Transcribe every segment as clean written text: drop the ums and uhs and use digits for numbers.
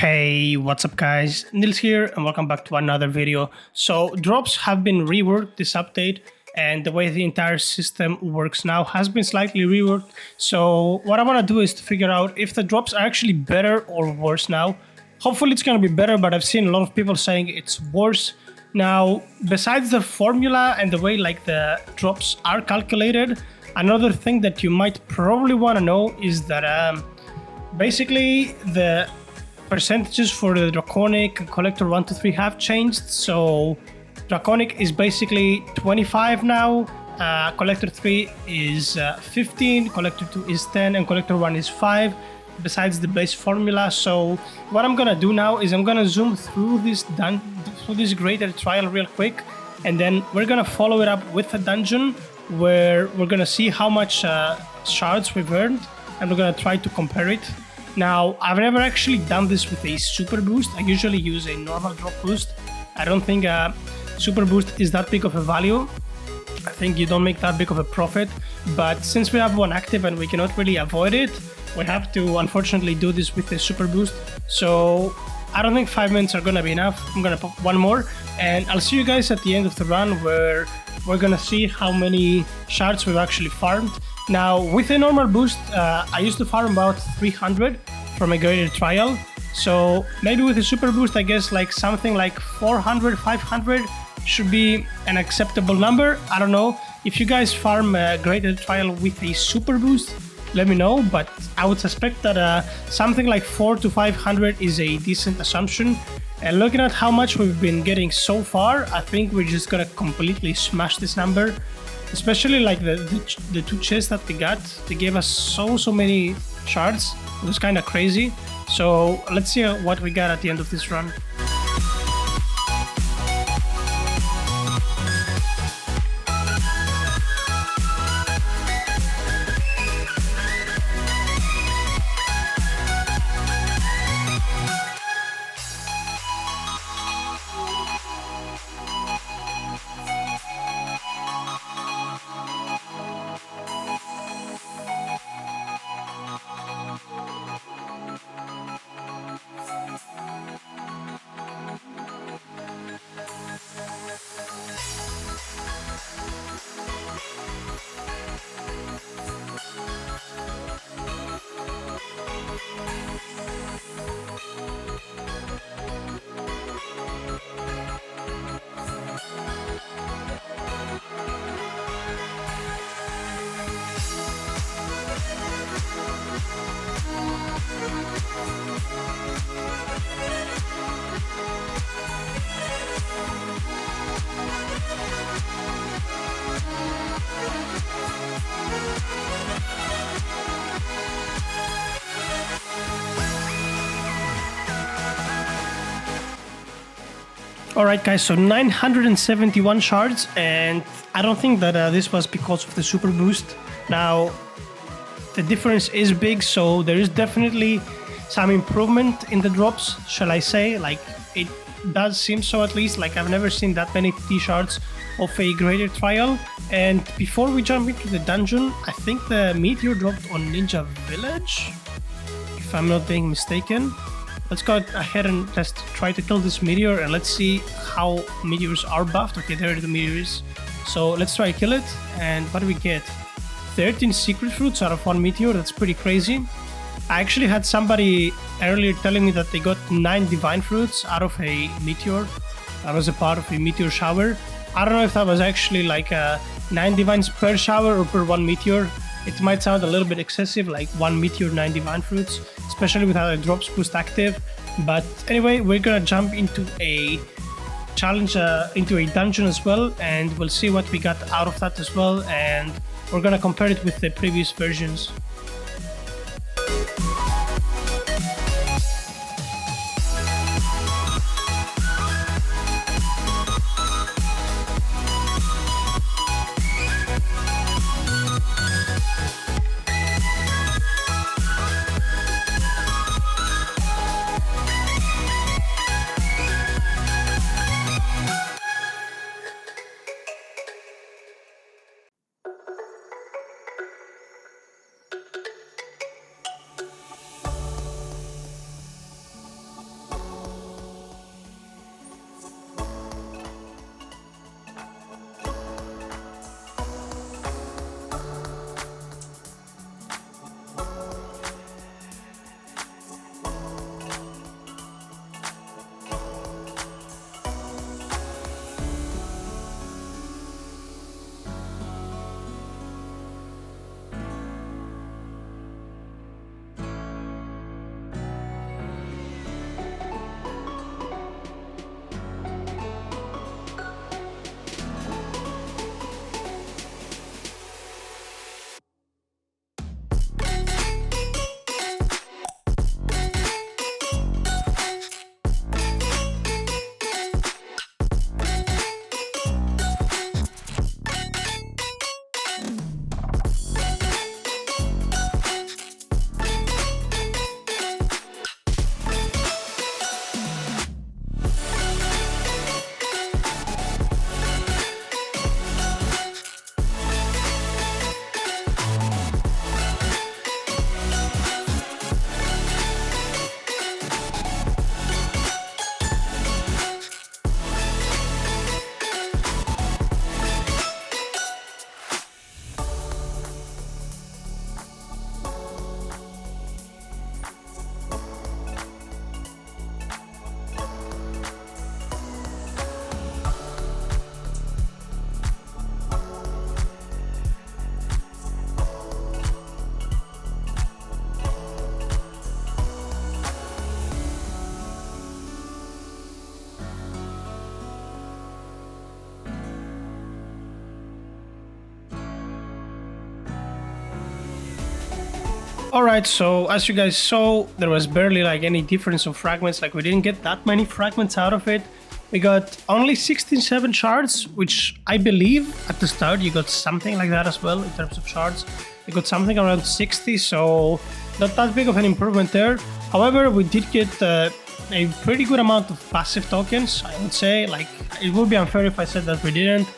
Hey, what's up guys? Nils here and welcome back to another video. So drops have been reworked this update, and the way the entire system works now has been slightly reworked. So what I want to do is to figure out if the drops are actually better or worse now. Hopefully it's going to be better, but I've seen a lot of people saying it's worse. Now, besides the formula and the way like the drops are calculated, another thing that you might probably want to know is that basically the percentages for the Draconic and Collector 1 to 3 have changed. So Draconic is basically 25 now, Collector 3 is 15, Collector 2 is 10, and Collector 1 is 5, besides the base formula. So what I'm gonna do now is I'm gonna zoom through this greater trial real quick, and then we're gonna follow it up with a dungeon where we're gonna see how much shards we've earned, and we're gonna try to compare it. Now, I've never actually done this with a super boost. I usually use a normal drop boost. I don't think a super boost is that big of a value. I think you don't make that big of a profit. But since we have one active and we cannot really avoid it, we have to unfortunately do this with a super boost. So I don't think 5 minutes are gonna be enough. I'm gonna pop one more, and I'll see you guys at the end of the run where we're gonna see how many shards we've actually farmed. Now, with a normal boost, I used to farm about 300 from a graded trial. So maybe with a super boost, I guess like something like 400, 500 should be an acceptable number. I don't know. If you guys farm a graded trial with a super boost, let me know. But I would suspect that something like 400 to 500 is a decent assumption. And looking at how much we've been getting so far, I think we're just gonna completely smash this number. Especially like the two chests that we got, they gave us so many shards. It was kind of crazy. So let's see what we got at the end of this run. Alright guys, so 971 shards, and I don't think that this was because of the super boost. Now, the difference is big, so there is definitely some improvement in the drops, shall I say. Like, it does seem so at least. Like, I've never seen that many T shards of a graded trial. And before we jump into the dungeon, I think the Meteor dropped on Ninja Village, if I'm not being mistaken. Let's go ahead and just try to kill this Meteor, and let's see how Meteors are buffed. Okay, there the Meteor is. So let's try to kill it, and what do we get? 13 secret fruits out of one Meteor. That's pretty crazy. I actually had somebody earlier telling me that they got 9 divine fruits out of a Meteor. That was a part of a Meteor shower. I don't know if that was actually like 9 divines per shower or per one Meteor. It might sound a little bit excessive, like 1 Meteor, 9 divine fruits, especially without a drops boost active. But anyway, we're gonna jump into a challenge, into a dungeon as well, and we'll see what we got out of that as well, and we're gonna compare it with the previous versions. Alright, so as you guys saw, there was barely like any difference of fragments, like we didn't get that many fragments out of it. We got only 67 shards, which I believe at the start you got something like that as well in terms of shards. You got something around 60, so not that big of an improvement there. However, we did get a pretty good amount of passive tokens, I would say. Like, it would be unfair if I said that we didn't.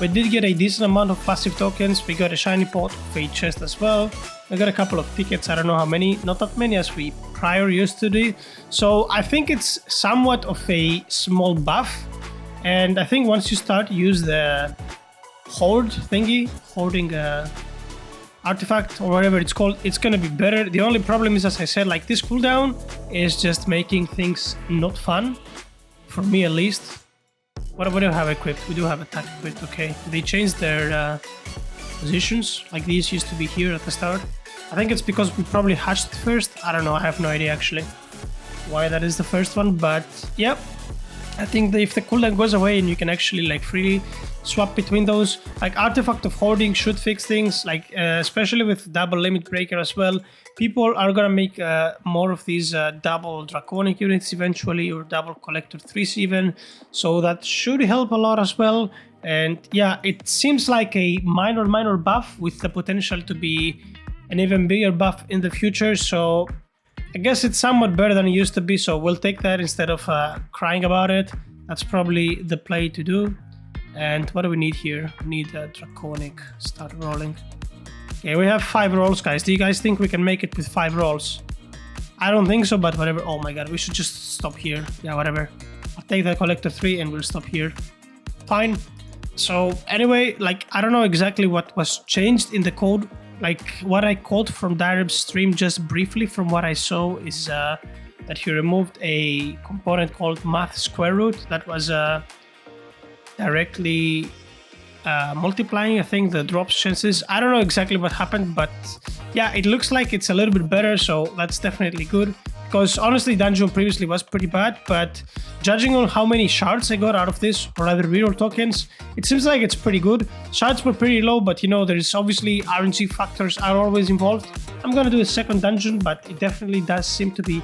We did get a decent amount of passive tokens. We got a shiny pot of a chest as well. We got a couple of tickets, I don't know how many, not that many as we prior used to do. So I think it's somewhat of a small buff. And I think once you start use the hoard thingy, hoarding artifact or whatever it's called, it's gonna be better. The only problem is, as I said, like this cooldown is just making things not fun, for me at least. What do we have equipped? We do have attack equipped, okay. They changed their positions, like these used to be here at the start. I think it's because we probably hatched first. I don't know, I have no idea actually why that is the first one, but yep. I think that if the cooldown goes away and you can actually like freely swap between those, like Artifact of Hoarding should fix things, like especially with double limit breaker as well. People are gonna make more of these double draconic units eventually, or double collector 3s even, so that should help a lot as well. And yeah, it seems like a minor buff with the potential to be an even bigger buff in the future, so I guess it's somewhat better than it used to be, so we'll take that instead of crying about it. That's probably the play to do. And what do we need here? We need a draconic. Start rolling. Okay, we have 5 rolls, guys. Do you guys think we can make it with 5 rolls? I don't think so, but whatever. Oh my god, we should just stop here. Yeah, whatever. I'll take the collector 3 and we'll stop here. Fine. So anyway, like, I don't know exactly what was changed in the code. Like, what I caught from Direp's stream just briefly from what I saw is that he removed a component called math square root that was directly multiplying, I think, the drops chances. I don't know exactly what happened, but yeah, it looks like it's a little bit better, so that's definitely good. Because honestly, Dungeon previously was pretty bad, but judging on how many shards I got out of this, or rather reroll tokens, it seems like it's pretty good. Shards were pretty low, but you know, there's obviously RNG factors are always involved. I'm gonna do a second dungeon, but it definitely does seem to be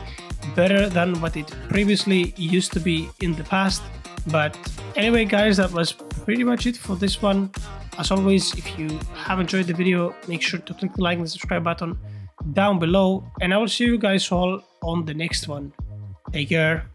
better than what it previously used to be in the past. But anyway, guys, that was pretty much it for this one. As always, if you have enjoyed the video, make sure to click the like and subscribe button down below, and I will see you guys all on the next one. Take care.